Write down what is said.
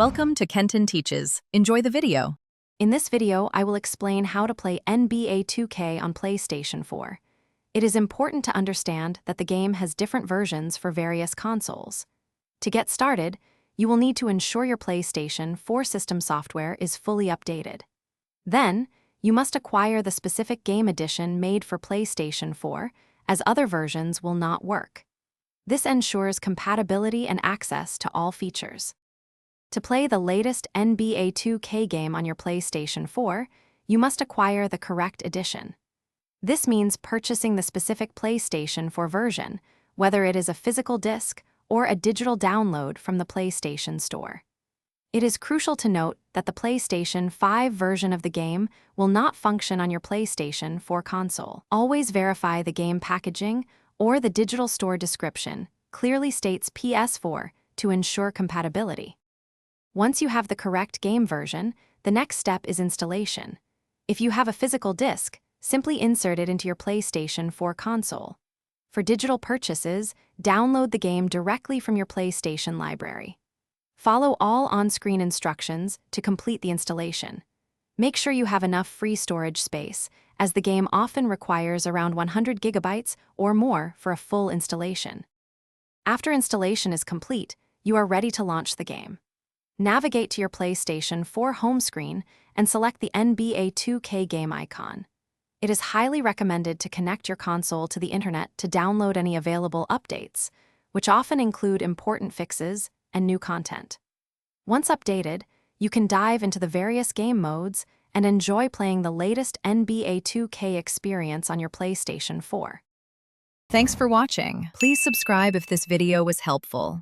Welcome to Kenton Teaches. Enjoy the video. In this video, I will explain how to play NBA 2K on PlayStation 4. It is important to understand that the game has different versions for various consoles. To get started, you will need to ensure your PlayStation 4 system software is fully updated. Then, you must acquire the specific game edition made for PlayStation 4, as other versions will not work. This ensures compatibility and access to all features. To play the latest NBA 2K game on your PlayStation 4, you must acquire the correct edition. This means purchasing the specific PlayStation 4 version, whether it is a physical disc or a digital download from the PlayStation Store. It is crucial to note that the PlayStation 5 version of the game will not function on your PlayStation 4 console. Always verify the game packaging or the digital store description clearly states PS4 to ensure compatibility. Once you have the correct game version, the next step is installation. If you have a physical disc, simply insert it into your PlayStation 4 console. For digital purchases, download the game directly from your PlayStation library. Follow all on-screen instructions to complete the installation. Make sure you have enough free storage space, as the game often requires around 100 gigabytes or more for a full installation. After installation is complete, you are ready to launch the game. Navigate to your PlayStation 4 home screen and select the NBA 2K game icon. It is highly recommended to connect your console to the internet to download any available updates, which often include important fixes and new content. Once updated, you can dive into the various game modes and enjoy playing the latest NBA 2K experience on your PlayStation 4. Thanks for watching. Please subscribe if this video was helpful.